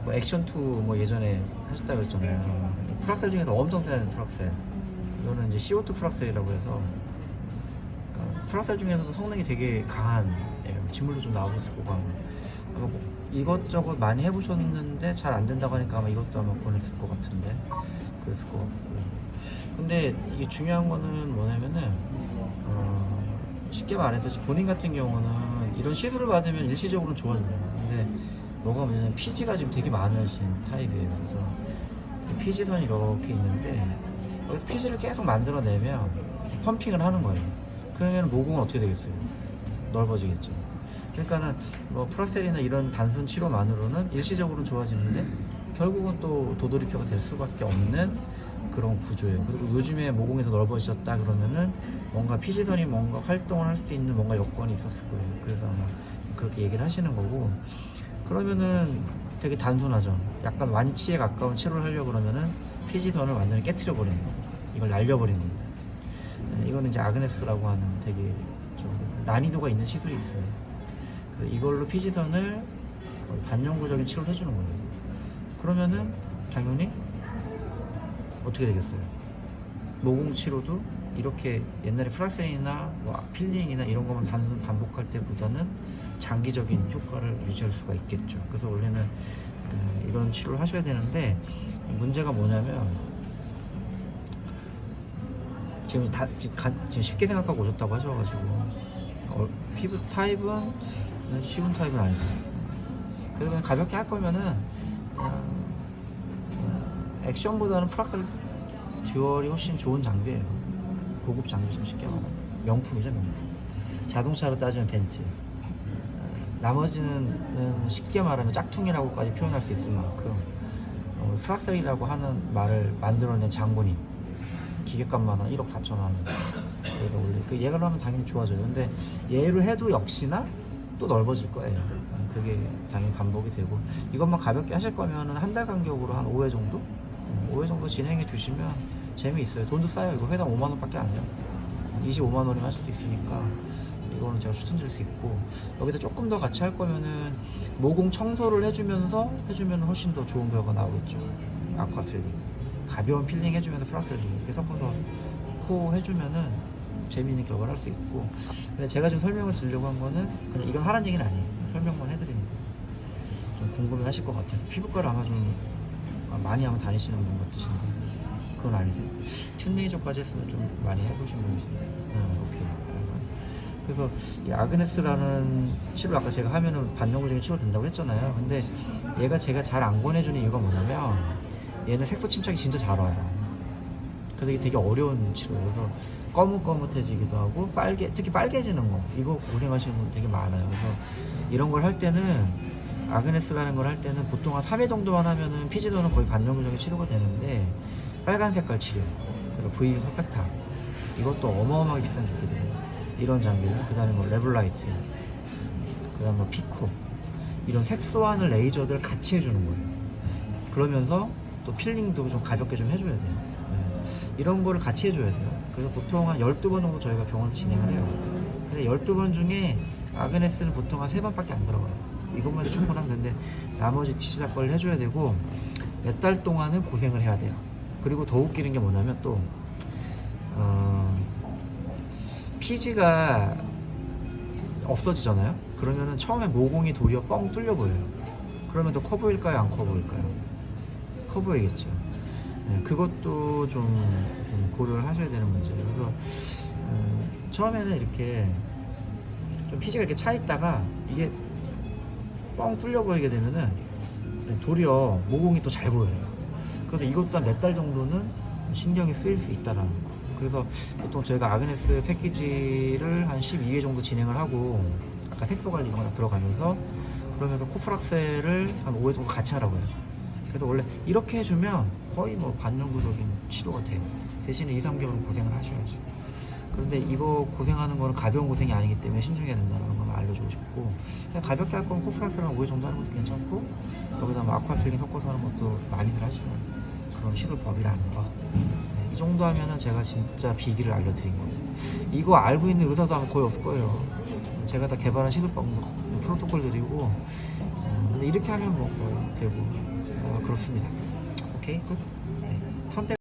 뭐 액션2 뭐 예전에 하셨다고 했잖아요. 프락셀 중에서 엄청 센 프락셀. 이거는 이제 CO2 프락셀이라고 해서 그러니까 프락셀 중에서도 성능이 되게 강한, 예, 지물도 좀 나오고 있을 거고 아마 이것저것 많이 해보셨는데 잘 안 된다고 하니까 아마 이것도 아마 권했을 것 같은데 그랬을 것 같고. 근데 이게 중요한 거는 뭐냐면은 쉽게 말해서 본인 같은 경우는 이런 시술을 받으면 일시적으로는 좋아져요. 근데 뭐가 뭐냐면 피지가 지금 되게 많으신 타입이에요. 그래서 피지선이 이렇게 있는데 여기서 피지를 계속 만들어내면 펌핑을 하는 거예요. 그러면 모공은 어떻게 되겠어요? 넓어지겠죠. 그러니까는 뭐 프락셀이나 이런 단순 치료만으로는 일시적으로는 좋아지는데 결국은 또 도돌이표가 될 수밖에 없는 그런 구조예요. 그리고 요즘에 모공이 더 넓어지셨다 그러면은 뭔가 피지선이 뭔가 활동을 할 수 있는 뭔가 여건이 있었을 거예요. 그래서 아마 그렇게 얘기를 하시는 거고, 그러면은 되게 단순하죠. 약간 완치에 가까운 치료를 하려고 그러면은 피지선을 완전히 깨트려 버리는 거예요. 이걸 날려버리는 거예요. 네, 이거는 이제 아그네스라고 하는 되게 좀 난이도가 있는 시술이 있어요. 이걸로 피지선을 반영구적인 치료를 해주는 거예요. 그러면은 당연히 어떻게 되겠어요? 모공 치료도 이렇게 옛날에 프락셀이나 뭐 필링이나 이런 것만 단순 반복할 때보다는 장기적인 효과를 유지할 수가 있겠죠. 그래서 원래는 이런 치료를 하셔야 되는데 문제가 뭐냐면 지금 지금 쉽게 생각하고 오셨다고 하셔가지고 피부 타입은 쉬운 타입은 아니죠. 그래서 그냥 가볍게 할 거면은 액션보다는 프락셀 듀얼이 훨씬 좋은 장비예요. 고급 장비죠. 쉽게 말하면 명품이죠, 명품. 자동차로 따지면 벤츠. 나머지는 쉽게 말하면 짝퉁이라고까지 표현할 수 있을 만큼 프락셀이라고 하는 말을 만들어낸 장본인, 기계값만 한 1억 4천 원. 얘가 원래 얘가 하면 당연히 좋아져요. 근데 얘를 해도 역시나 또 넓어질 거예요. 그게 당연히 반복이 되고, 이것만 가볍게 하실 거면은 한 달 간격으로 한 5회 정도? 5회 정도 진행해 주시면 재미있어요. 돈도 싸요. 이거 회당 5만 원밖에 안 해요. 25만 원이면 하실 수 있으니까 이거는 제가 추천드릴 수 있고, 여기다 조금 더 같이 할 거면은 모공 청소를 해주면 훨씬 더 좋은 결과가 나오겠죠. 아쿠아 필링, 가벼운 필링 해주면서 프락셀 이렇게 섞어서 코 해주면은 재미있는 결과를 할 수 있고. 근데 제가 지금 설명을 드리려고 한 거는 그냥 이건 하라는 얘기는 아니에요. 설명만 해드리는 거예요. 좀 궁금해 하실 것 같아서. 피부과를 아마 좀 많이 한번 다니시는 분 같으신데 그건 아니세요? 튠레이저까지 했으면 좀 많이 해보신 분이신데. 오케이. 그래서 이 아그네스라는 치료를 아까 제가 하면은 반영구적인 치료 된다고 했잖아요. 근데 얘가 제가 잘 안 권해주는 이유가 뭐냐면 얘는 색소 침착이 진짜 잘 와요. 그래서 이게 되게 어려운 치료예요. 그래서 거뭇거뭇해지기도 하고 특히 빨개지는 거, 이거 고생하시는 분 되게 많아요. 그래서 이런 걸 할 때는, 아그네스라는 걸 할 때는 보통 한 3회 정도만 하면은 피지도는 거의 반영구적인 치료가 되는데, 빨간 색깔 치료, 그리고 V 퍼펙타, 이것도 어마어마하게 비싼 기기들이에요. 이런 장비들, 그 다음에 뭐 레블라이트, 그 다음에 뭐 피코, 이런 색소하는 레이저들 같이 해주는 거예요. 그러면서 또 필링도 좀 가볍게 좀 해줘야 돼요. 이런 거를 같이 해줘야 돼요. 그래서 보통 한 12번 정도 저희가 병원에서 진행을 해요. 근데 12번 중에 아그네스는 보통 한 3번밖에 안 들어가요. 이것만 해도 충분한 건데 나머지 디지털 걸 해줘야 되고, 몇 달 동안은 고생을 해야 돼요. 그리고 더 웃기는 게 뭐냐면 또 피지가 없어지잖아요. 그러면은 처음에 모공이 도리어 뻥 뚫려 보여요. 그러면 더 커 보일까요, 안 커 보일까요? 커 보이겠죠. 그것도 좀 고려를 하셔야 되는 문제예요. 그래서 처음에는 이렇게 좀 피지가 이렇게 차 있다가 이게 뻥 뚫려 보이게 되면은 도리어 모공이 또 잘 보여요. 그래서 이것도 한 몇 달 정도는 신경이 쓰일 수 있다라는 거. 그래서 보통 저희가 아그네스 패키지를 한 12회 정도 진행을 하고, 아까 색소 관리 이런 거 들어가면서, 그러면서 코프락셀을 한 5회 정도 같이 하라고 해요. 그래서 원래 이렇게 해주면 거의 뭐 반영구적인 치료가 돼요. 대신에 2-3개월은 고생을 하셔야죠. 그런데 이거 고생하는 거는 가벼운 고생이 아니기 때문에 신중해야 된다는 걸 알려주고 싶고, 그냥 가볍게 할 거면 코프락셀을 한 5회 정도 하는 것도 괜찮고, 여기다 뭐 아쿠아필링 섞어서 하는 것도 많이들 하시는 그런 시술법이라는 거. 이 정도 하면은 제가 진짜 비기를 알려드린 거예요. 이거 알고 있는 의사도 아마 거의 없을 거예요. 제가 다 개발한 시술법 프로토콜들이고, 근데 이렇게 하면 뭐 거의 되고 그렇습니다. 오케이 굿. 네. 선택